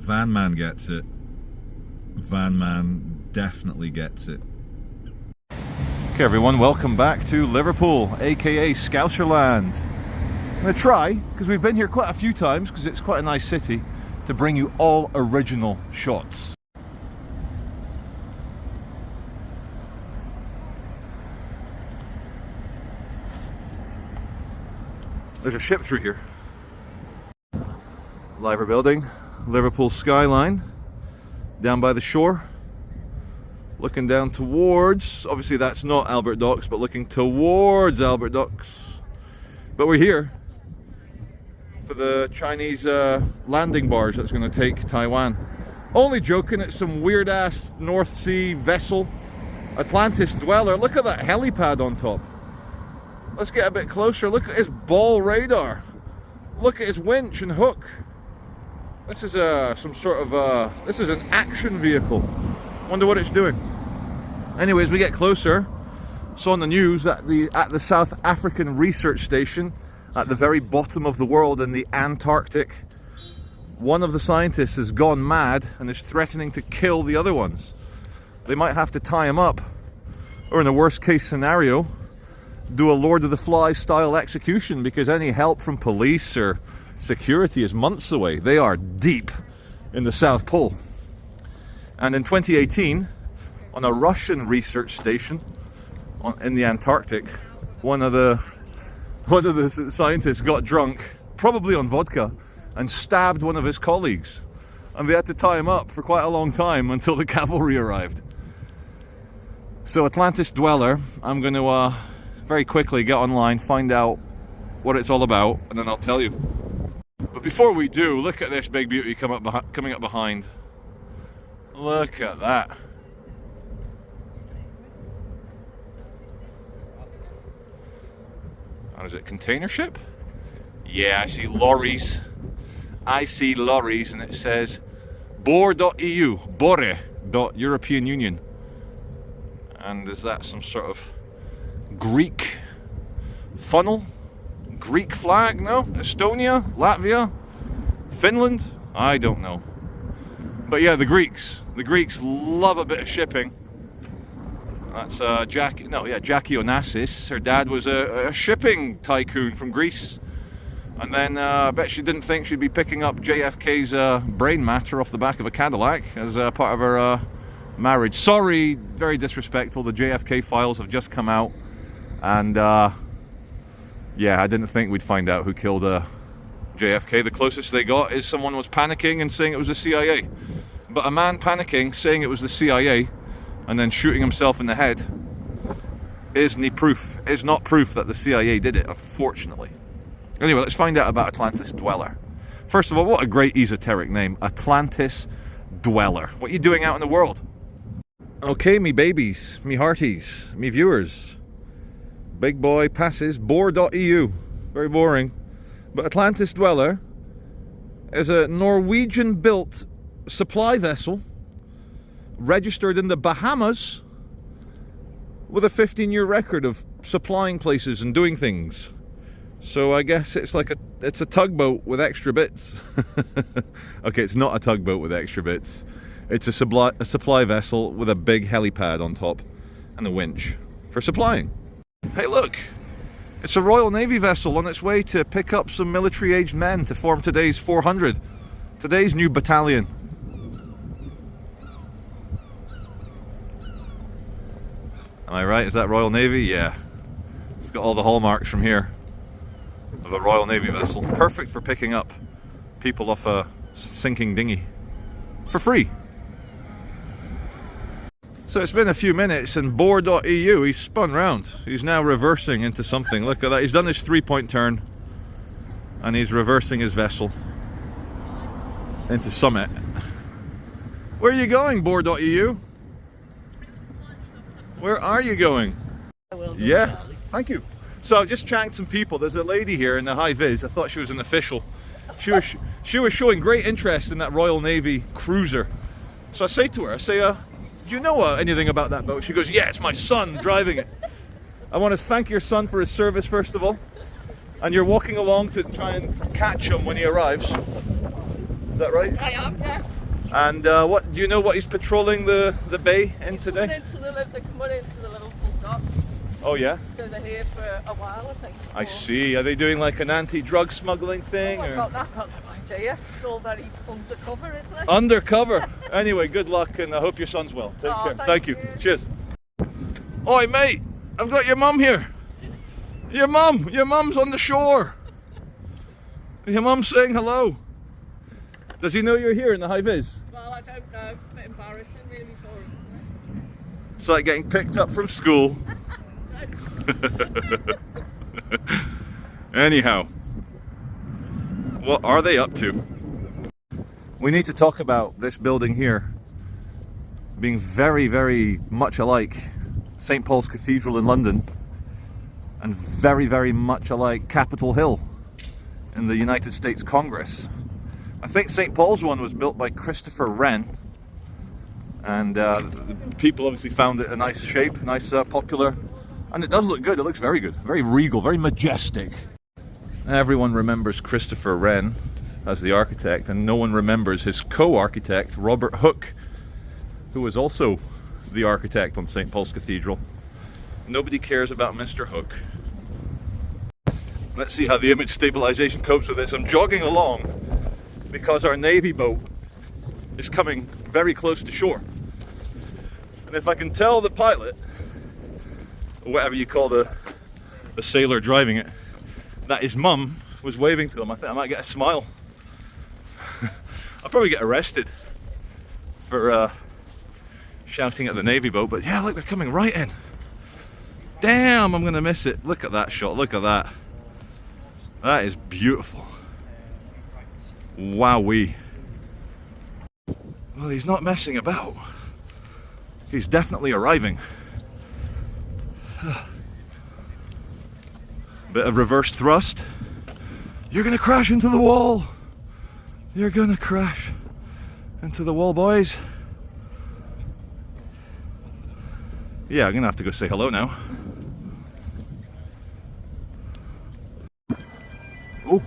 Van Man gets it. Van Man definitely gets it. Okay everyone, welcome back to Liverpool, aka Scouserland. I'm going to try, because we've been here quite a few times, because it's quite a nice city, to bring you all original shots. There's a ship through here. Liver building, Liverpool skyline, down by the shore. Looking down towards, obviously that's not Albert Docks, but looking towards Albert Docks. But we're here for the Chinese landing barge that's going to take Taiwan. Only joking, it's some weird ass North Sea vessel, Atlantis Dweller. Look at that helipad on top. Let's get a bit closer. Look at his ball radar. Look at his winch and hook. This is some sort of this is an action vehicle. Wonder what it's doing. Anyways, we get closer. Saw on the news at the South African research station at the very bottom of the world in the Antarctic, one of the scientists has gone mad and is threatening to kill the other ones. They might have to tie him up, or in a worst case scenario, do a Lord of the Flies style execution, because any help from police or security is months away. They are deep in the South Pole. And in 2018, on a Russian research station in the Antarctic, one of the scientists got drunk, probably on vodka, and stabbed one of his colleagues. And they had to tie him up for quite a long time until the cavalry arrived. So Atlantis Dweller, I'm going to very quickly get online, find out what it's all about, and then I'll tell you. But before we do, look at this big beauty coming up behind. Look at that. What is it, container ship? Yeah, I see lorries. I see lorries, and it says bore.eu, bore.European Union. And is that some sort of Greek funnel? Greek flag? No? Estonia? Latvia? Finland? I don't know. But yeah, the Greeks love a bit of shipping. That's Jackie Onassis. Her dad was a shipping tycoon from Greece. And then I bet she didn't think she'd be picking up JFK's brain matter off the back of a Cadillac as part of her marriage. Sorry, very disrespectful. The JFK files have just come out. And yeah, I didn't think we'd find out who killed JFK. The closest they got is someone was panicking and saying it was the CIA. But a man panicking, saying it was the CIA, and then shooting himself in the head is not proof that the CIA did it, unfortunately. Anyway, let's find out about Atlantis Dweller. First of all, what a great esoteric name, Atlantis Dweller. What are you doing out in the world? Okay, me babies, me hearties, me viewers. Big boy passes bore.eu. Very boring. But Atlantis Dweller is a Norwegian-built supply vessel registered in the Bahamas with a 15-year record of supplying places and doing things. So I guess it's like it's a tugboat with extra bits. Okay, it's not a tugboat with extra bits. It's a supply vessel with a big helipad on top and a winch for supplying. Hey look, it's a Royal Navy vessel on its way to pick up some military-aged men to form today's 400, today's new battalion. Am I right? Is that Royal Navy? Yeah. It's got all the hallmarks from here of a Royal Navy vessel. Perfect for picking up people off a sinking dinghy for free. So it's been a few minutes and bore.eu, he's spun round. He's now reversing into something. Look at that. He's done his three-point turn and he's reversing his vessel into Summit. Where are you going, bore.eu? Where are you going? Yeah, thank you. So I've just chatted some people. There's a lady here in the high vis. I thought she was an official. She was showing great interest in that Royal Navy cruiser. So I say to her, I say, do you know anything about that boat? She goes, yeah, it's my son driving it. I want to thank your son for his service, first of all. And you're walking along to try and catch him when he arrives. Is that right? I am, yeah. And what do you know what he's patrolling the bay in today? They're coming into the Liverpool docks. Oh yeah? So they're here for a while, I think. I see. Are they doing like an anti-drug smuggling thing? I've got no idea. It's all very undercover, isn't it? Undercover. Anyway, good luck and I hope your son's well. Take care. Thank you. Cheers. Oi mate, I've got your mum here. Your mum's on the shore. Your mum's saying hello. Does he know you're here in the high vis? Well, I don't know. A bit embarrassing really for him, isn't it? It's like getting picked up from school. Anyhow, what are they up to? We need to talk about this building here being very, very much alike St. Paul's Cathedral in London and very, very much alike Capitol Hill in the United States Congress. I think St. Paul's one was built by Christopher Wren, and people obviously found it a nice shape, nice popular, and it does look good. It looks very good, very regal, very majestic. Everyone remembers Christopher Wren as the architect, and no one remembers his co-architect Robert Hooke, who was also the architect on St. Paul's Cathedral. Nobody cares about Mr. Hooke. Let's see how the image stabilization copes with this. I'm jogging along because our Navy boat is coming very close to shore. And if I can tell the pilot, or whatever you call the sailor driving it, that his mum was waving to him, I think I might get a smile. I'll probably get arrested for shouting at the Navy boat, but yeah, look, they're coming right in. Damn, I'm gonna miss it. Look at that shot, look at that. That is beautiful. Wowee. Well, he's not messing about. He's definitely arriving. Bit of reverse thrust. You're gonna crash into the wall. You're gonna crash into the wall, boys. Yeah, I'm gonna have to go say hello now. Oh,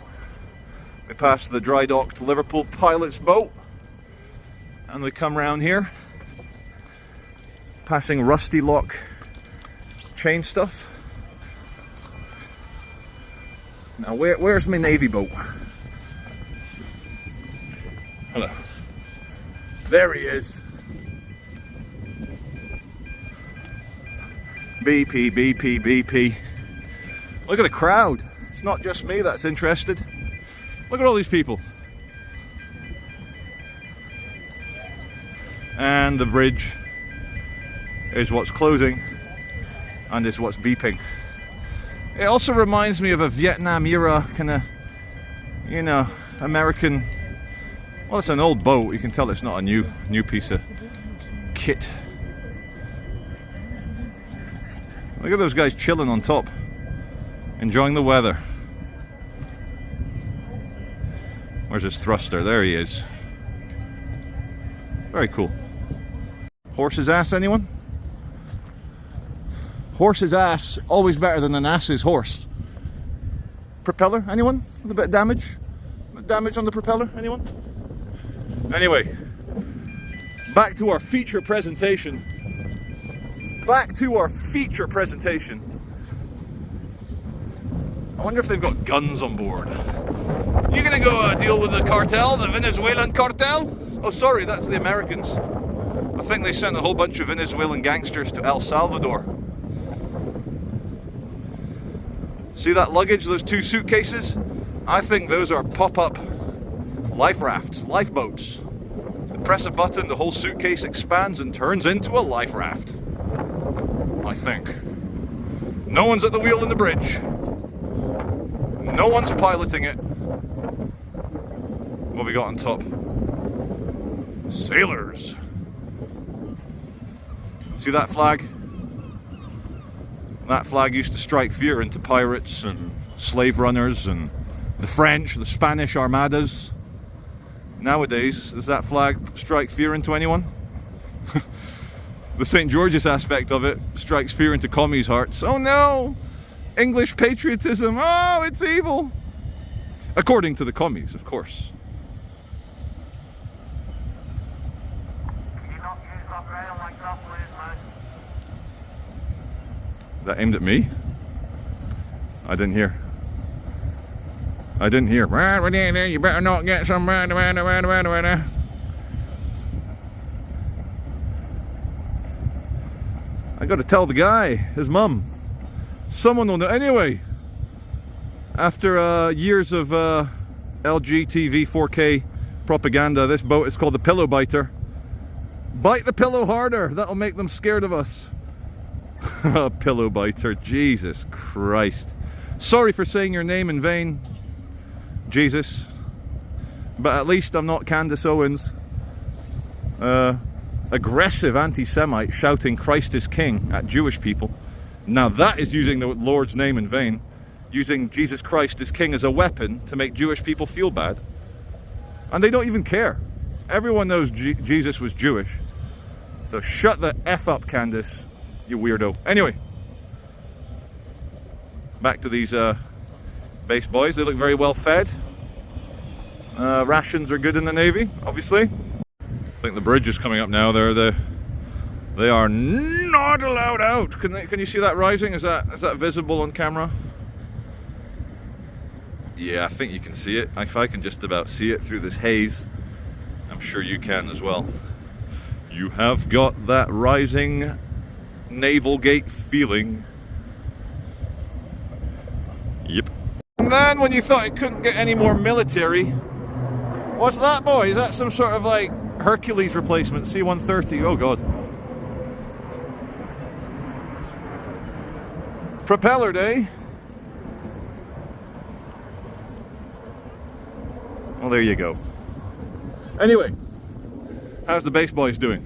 we passed the dry docked Liverpool pilot's boat and we come round here, passing rusty lock chain stuff. Now where's my Navy boat? Hello. There he is. BP, BP, BP. Look at the crowd. It's not just me that's interested. Look at all these people. And the bridge is what's closing and is what's beeping. It also reminds me of a Vietnam era kind of, you know, American. Well, it's an old boat. You can tell it's not a new piece of kit. Look at those guys chilling on top, enjoying the weather. Where's his thruster? There he is. Very cool. Horse's ass, anyone? Horse's ass, always better than an ass's horse. Propeller, anyone? With a bit of damage? Damage on the propeller, anyone? Anyway, back to our feature presentation. Back to our feature presentation. I wonder if they've got guns on board. You gonna go deal with the cartel, the Venezuelan cartel? Oh, sorry, that's the Americans. I think they sent a whole bunch of Venezuelan gangsters to El Salvador. See that luggage, those two suitcases? I think those are pop-up life rafts, lifeboats. You press a button, the whole suitcase expands and turns into a life raft. I think. No one's at the wheel in the bridge. No one's piloting it. What have we got on top? Sailors. See that flag? That flag used to strike fear into pirates and slave runners and the French, the Spanish armadas. Nowadays, does that flag strike fear into anyone? The St. George's aspect of it strikes fear into commies' hearts. Oh no! English patriotism, oh, it's evil! According to the commies, of course. That aimed at me? I didn't hear. I didn't hear. You better not get some. I got to tell the guy, his mum. Someone will know. Anyway, after years of LG TV 4K propaganda, this boat is called the Pillow Biter. Bite the pillow harder. That'll make them scared of us. Pillow Biter. Jesus Christ. Sorry for saying your name in vain, Jesus. But at least I'm not Candace Owens, aggressive anti-Semite shouting Christ is King at Jewish people. Now that is using the Lord's name in vain. Using Jesus Christ is King as a weapon to make Jewish people feel bad. And they don't even care. Everyone knows Jesus was Jewish. So shut the F up, Candace, you weirdo. Anyway, back to these base boys. They look very well fed. Rations are good in the Navy, obviously. I think the bridge is coming up now. They are not allowed out. Can you see that rising? Is that visible on camera? Yeah, I think you can see it. If I can just about see it through this haze, I'm sure you can as well. You have got that rising naval gate feeling. Yep. And then when you thought it couldn't get any more military, what's that, boy? Is that some sort of like Hercules replacement, C-130? Oh god. Propeller day. Well, there you go. Anyway, how's the base boys doing?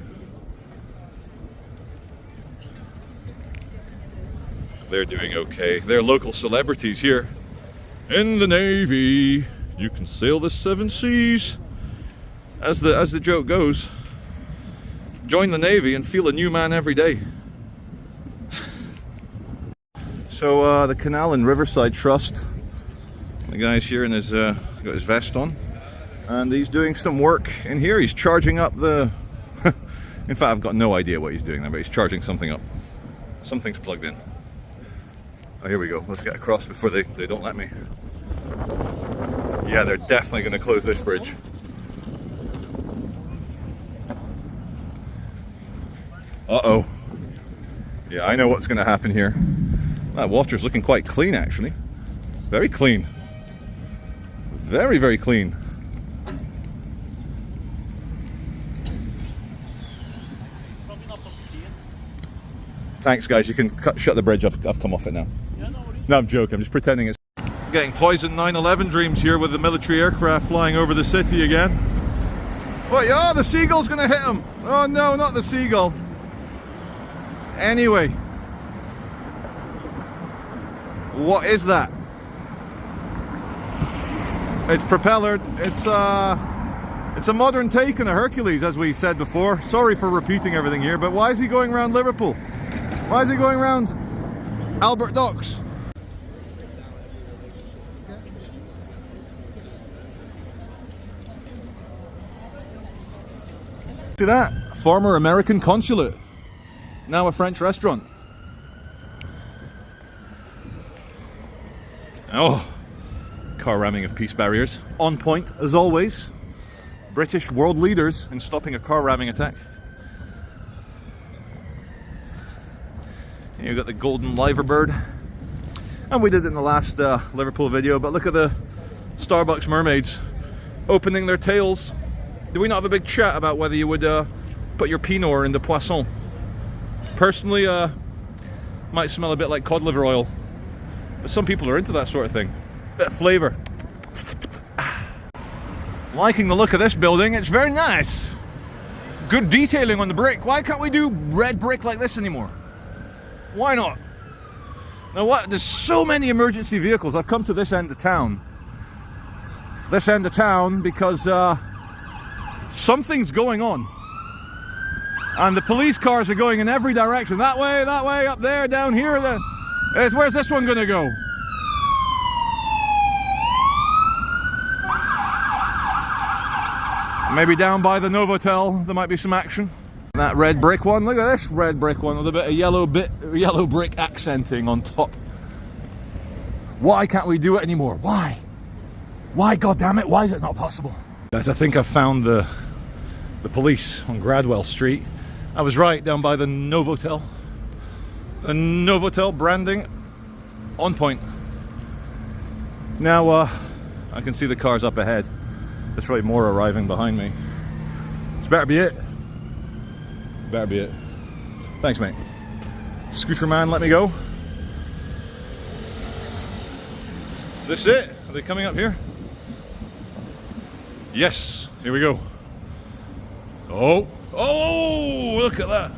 They're doing okay. They're local celebrities here in the Navy. You can sail the 7 seas. As the joke goes, join the Navy and feel a new man every day. So the Canal and Riverside Trust, the guy's here in his got his vest on, and he's doing some work in here. He's charging up the in fact, I've got no idea what he's doing there, but he's charging something up. Something's plugged in. Oh, here we go. Let's get across before they don't let me. Yeah, they're definitely going to close this bridge. Uh-oh. Yeah, I know what's going to happen here. That water's looking quite clean, actually. Very clean. Very, very clean. Thanks, guys. You can shut the bridge. I've come off it now. No, I'm joking. I'm just pretending it's... Getting poison 9/11 dreams here with the military aircraft flying over the city again. What? Oh, the seagull's going to hit him. Oh, no, not the seagull. Anyway. What is that? It's propellered. It's a modern take on a Hercules, as we said before. Sorry for repeating everything here, but why is he going around Liverpool? Why is he going around Albert Docks? See that? Former American consulate. Now a French restaurant. Oh, car ramming of peace barriers. On point, as always. British world leaders in stopping a car ramming attack. Here you've got the golden liverbird. And we did it in the last Liverpool video, but look at the Starbucks mermaids opening their tails. Do we not have a big chat about whether you would put your Pinot in the Poisson? Personally, might smell a bit like cod liver oil. But some people are into that sort of thing. Bit of flavour. Liking the look of this building, it's very nice. Good detailing on the brick. Why can't we do red brick like this anymore? Why not? Now what? There's so many emergency vehicles. I've come to this end of town. This end of town because something's going on. And the police cars are going in every direction. That way, up there, down here. Where's this one gonna go? Maybe down by the Novotel, there might be some action. that red brick one. Look at this red brick one with a bit of yellow brick accenting on top. Why can't we do it anymore? Why? Why, goddammit, why is it not possible? Guys, I think I found the police on Gradwell Street. I was right, down by the Novotel. The Novotel branding on point. Now I can see the cars up ahead. There's probably more arriving behind me. This better be it. Better be it. Thanks, mate. Scooter man, let me go. This it? Are they coming up here? Yes, here we go. Oh, look at that.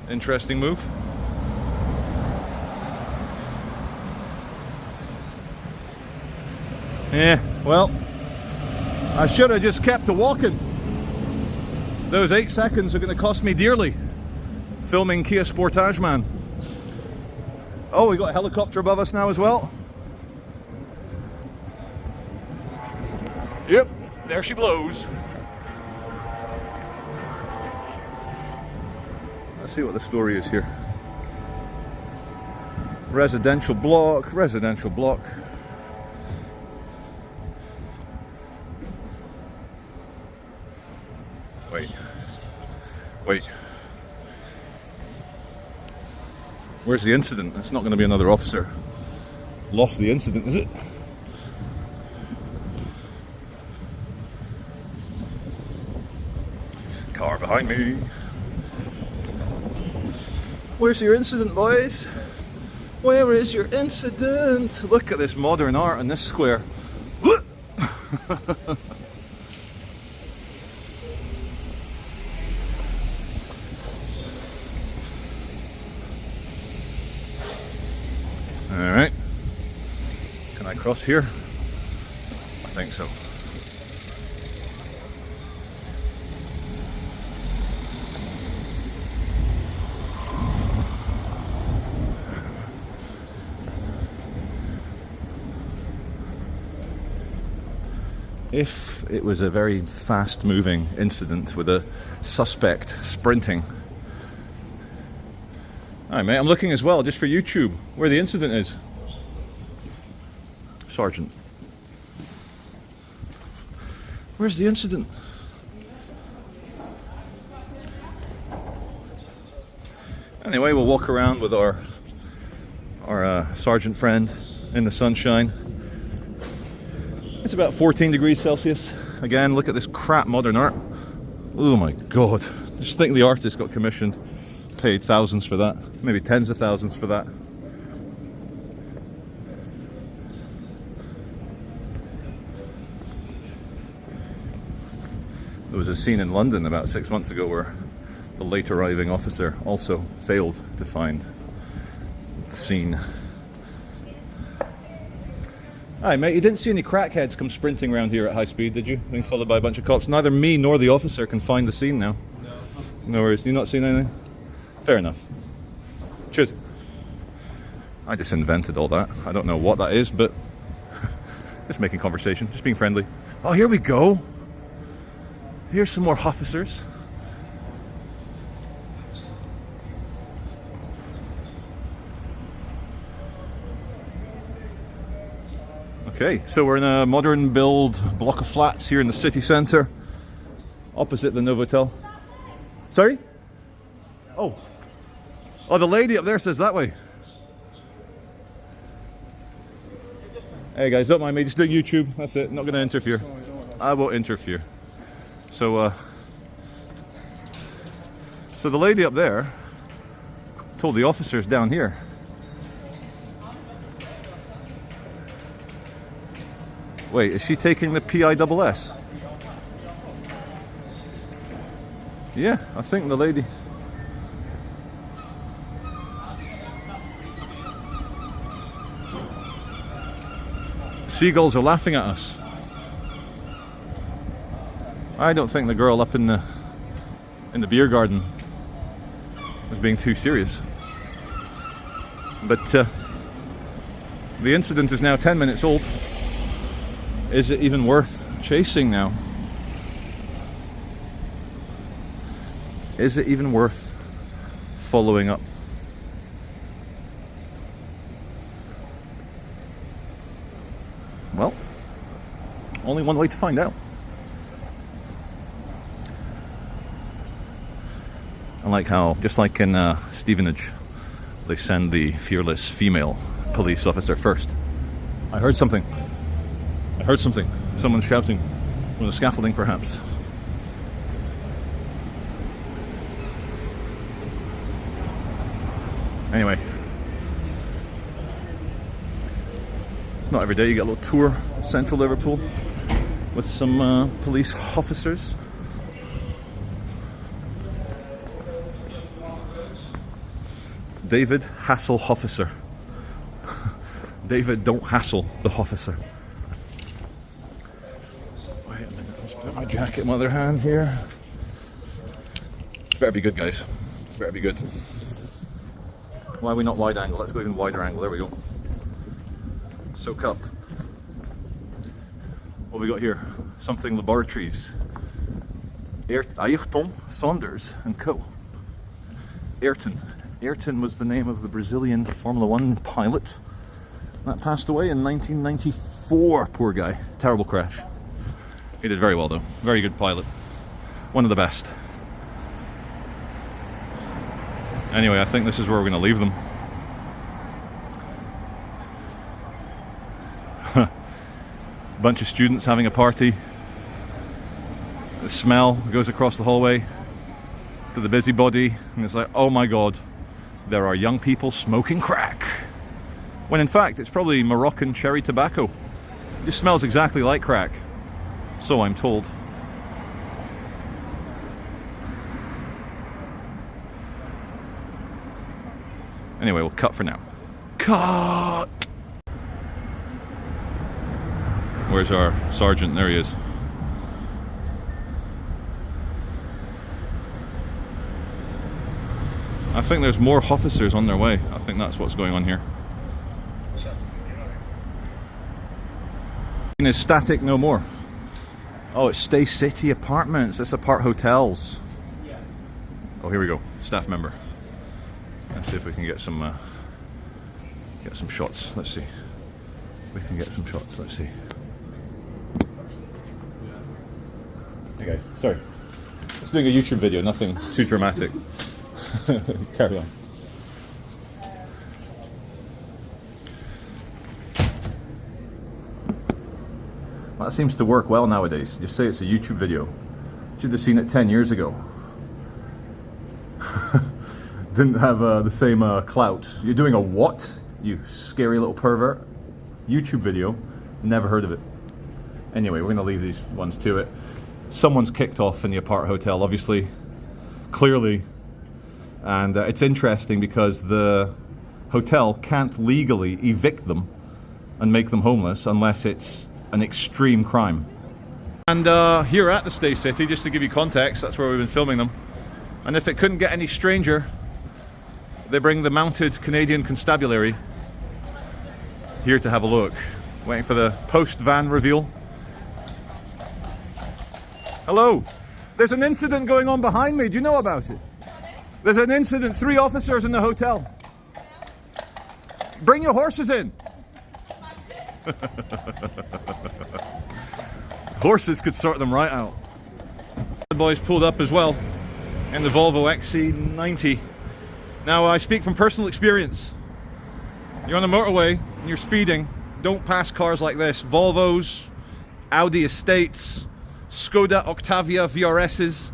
Interesting move. Yeah, well, I should have just kept to walking. Those 8 seconds are going to cost me dearly. Filming Kia Sportage, man. Oh, we got a helicopter above us now as well. Yep, there she blows. Let's see what the story is here. Residential block, residential block. Wait. Where's the incident? It's not going to be another officer. Lost the incident, is it? Car behind me. Where's your incident, boys? Where is your incident? Look at this modern art in this square. Alright. Can I cross here? I think so. If it was a very fast-moving incident with a suspect sprinting. Hi mate, I'm looking as well, just for YouTube, where the incident is. Sergeant. Where's the incident? Anyway, we'll walk around with our sergeant friend in the sunshine. It's about 14 degrees Celsius. Again, look at this crap modern art. Oh my god. Just think the artist got commissioned. Paid thousands for that. Maybe tens of thousands for that. There was a scene in London about 6 months ago where the late arriving officer also failed to find the scene. Hi mate, you didn't see any crackheads come sprinting around here at high speed, did you? Being followed by a bunch of cops. Neither me nor the officer can find the scene now. No. No worries. You not seen anything? Fair enough. Cheers. I just invented all that. I don't know what that is, but just making conversation, just being friendly. Oh, here we go. Here's some more officers. Okay, so we're in a modern build block of flats here in the city centre, opposite the Novotel. Sorry? Oh, the lady up there says that way. Hey guys, don't mind me, just doing YouTube, that's it, not going to interfere. I won't interfere. So the lady up there told the officers down here. Wait, is she taking the PISS? Yeah, I think the lady... Seagulls are laughing at us. I don't think the girl up in the beer garden was being too serious. But the incident is now 10 minutes old. Is it even worth chasing now? Is it even worth following up? Well, only one way to find out. I like how, just like in Stevenage, they send the fearless female police officer first. I heard something. I heard something. Someone's shouting from the scaffolding, perhaps. Anyway, it's not every day you get a little tour of central Liverpool with some police officers. David Hassle Officer. David, don't hassle the officer. Wait a minute, let's put my jacket in my other hand here. This better be good, guys. This better be good. Why are we not wide angle? Let's go even wider angle. There we go. Soak up. What have we got here? Something Laboratories. Ayrton Saunders and Co. Ayrton. Ayrton was the name of the Brazilian Formula One pilot that passed away in 1994. Poor guy. Terrible crash. He did very well though. Very good pilot. One of the best. Anyway, I think this is where we're going to leave them. Bunch of students having a party. The smell goes across the hallway to the busybody, and it's like, oh my god, there are young people smoking crack. When in fact, it's probably Moroccan cherry tobacco. It just smells exactly like crack. So I'm told. Anyway, we'll cut for now. Cut! Where's our sergeant? There he is. I think there's more officers on their way. I think that's what's going on here. Is static no more. Oh, it's Stay City Apartments. It's apart hotels. Oh, here we go. Staff member. Let's see if we can get some shots. Let's see. We can get some shots. Let's see. Hey guys, sorry. Just doing a YouTube video. Nothing too dramatic. Carry on. That seems to work well nowadays. You say it's a YouTube video. Should have seen it 10 years ago. Didn't have the same clout. You're doing a what? You scary little pervert. YouTube video. Never heard of it. Anyway, we're going to leave these ones to it. Someone's kicked off in the apart hotel, obviously. Clearly. And it's interesting because the hotel can't legally evict them and make them homeless unless it's an extreme crime. And here at the Stay City, just to give you context, that's where we've been filming them. And if it couldn't get any stranger, they bring the mounted Canadian constabulary here to have a look. Waiting for the post-van reveal. Hello! There's an incident going on behind me, do you know about it? There's an incident, 3 officers in the hotel. Bring your horses in! Horses could sort them right out. The boys pulled up as well in the Volvo XC90. Now I speak from personal experience. You're on the motorway and you're speeding, don't pass cars like this. Volvos, Audi Estates, Skoda Octavia VRSs,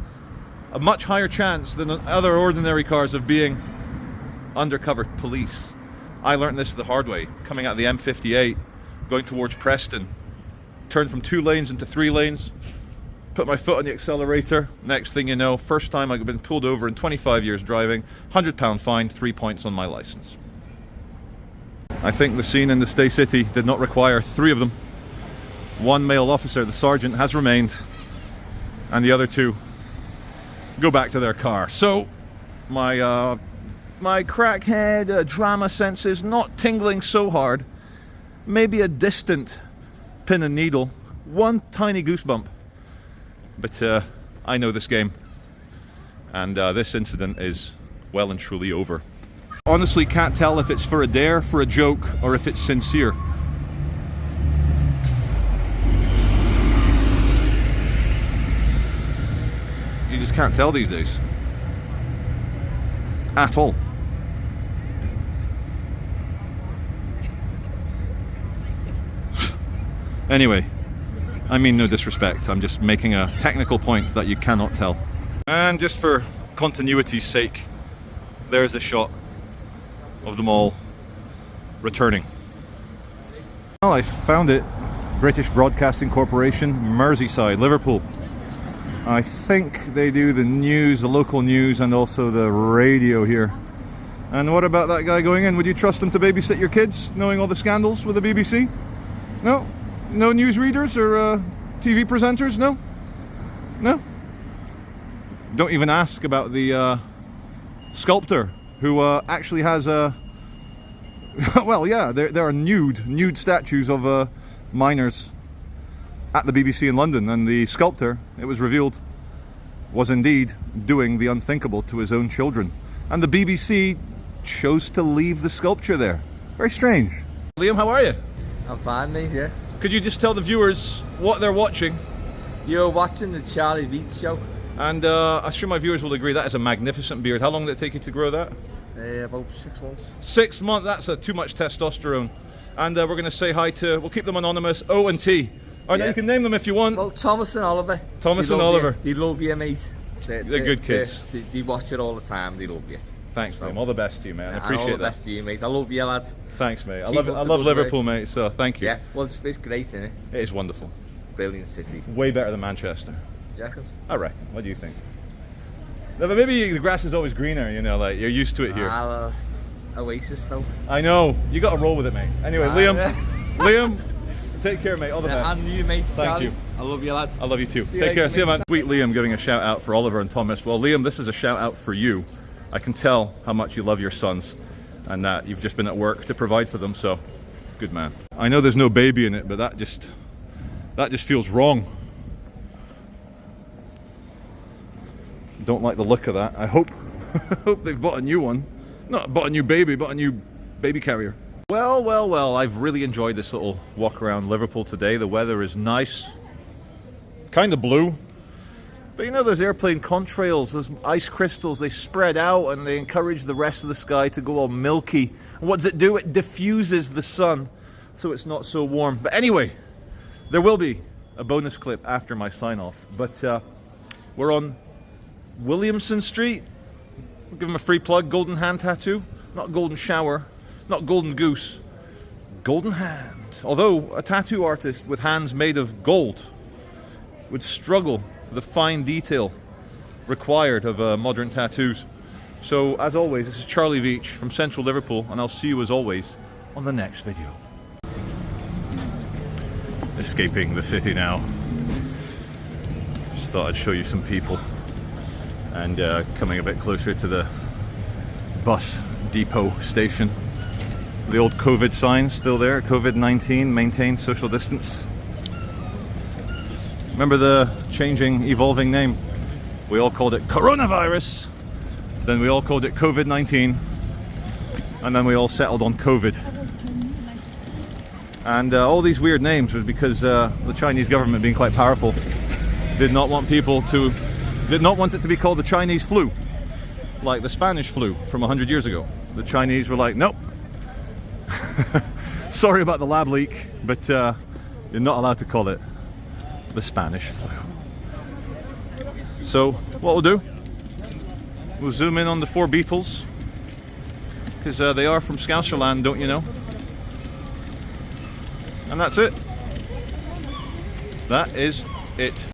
a much higher chance than other ordinary cars of being undercover police. I learned this the hard way, coming out of the M58, going towards Preston. Turned from 2 lanes into 3 lanes, put my foot on the accelerator. Next thing you know, first time I've been pulled over in 25 years driving, £100 fine, 3 points on my license. I think the scene in the Stay City did not require 3 of them. 1 male officer, the sergeant, has remained, and the other 2 go back to their car. So my crackhead drama senses not tingling so hard. Maybe a distant pin and needle, 1 tiny goosebump. But I know this game, and this incident is well and truly over. Honestly can't tell if it's for a dare, for a joke, or if it's sincere. You just can't tell these days. At all. Anyway, I mean no disrespect, I'm just making a technical point that you cannot tell. And just for continuity's sake, there's a shot of them all returning. Well, I found it. British Broadcasting Corporation, Merseyside, Liverpool. I think they do the news, the local news, and also the radio here. And what about that guy going in? Would you trust him to babysit your kids, knowing all the scandals with the BBC? No? No newsreaders or TV presenters? No? No? Don't even ask about the sculptor who actually has a... well, yeah, there are nude statues of minors at the BBC in London, and the sculptor, it was revealed, was indeed doing the unthinkable to his own children. And the BBC chose to leave the sculpture there. Very strange. Liam, how are you? I'm fine, mate, yeah. Could you just tell the viewers what they're watching? You're watching the cveitch show. And I'm sure my viewers will agree that is a magnificent beard. How long did it take you to grow that? About 6 months. 6 months, that's too much testosterone. And we're going to say hi to, we'll keep them anonymous, O and T. Or no, you can name them if you want. Well, Thomas and Oliver. Thomas and Oliver. They love you, mate. They're good kids. They watch it all the time, they love you. Thanks, Liam. All the best to you, man. I appreciate that. All the best to you, mate. I love you, lad. Thanks, mate. I love Liverpool, mate, so thank you. Yeah, well, it's great, isn't it? It is wonderful. Brilliant city. Way better than Manchester. Do you reckon? I reckon. What do you think? No, but maybe the grass is always greener, you know, like you're used to it here. Oasis, though. I know. You got to roll with it, mate. Anyway, Liam, Liam, take care, mate. All the best. And you, mate. Thank you. I love you, lad. I love you too. Take care. See you, man. Sweet Liam giving a shout out for Oliver and Thomas. Well, Liam, this is a shout out for you. I can tell how much you love your sons and that you've just been at work to provide for them, so good man. I know there's no baby in it, but that just feels wrong. Don't like the look of that. I hope they've bought a new one. Not bought a new baby, but a new baby carrier. Well, well, well, I've really enjoyed this little walk around Liverpool today. The weather is nice. Kind of blue. But you know, those airplane contrails, those ice crystals, they spread out and they encourage the rest of the sky to go all milky. And what does it do? It diffuses the sun so it's not so warm. But anyway, there will be a bonus clip after my sign off. But we're on Williamson Street. We'll give him a free plug. Golden hand tattoo. Not golden shower. Not golden goose. Golden hand. Although a tattoo artist with hands made of gold would struggle for the fine detail required of modern tattoos. So, as always, this is cveitch from Central Liverpool, and I'll see you as always on the next video. Escaping the city now. Just thought I'd show you some people. And coming a bit closer to the bus depot station. The old COVID signs still there. COVID-19, maintain social distance. Remember the changing, evolving name? We all called it coronavirus. Then we all called it COVID-19. And then we all settled on COVID. And all these weird names was because the Chinese government, being quite powerful, did not want it to be called the Chinese flu, like the Spanish flu from 100 years ago. The Chinese were like, nope. Sorry about the lab leak, but you're not allowed to call it the Spanish flu. So what we'll do, we'll zoom in on the 4 Beatles, because they are from Scouserland, don't you know? And that's it. That is it.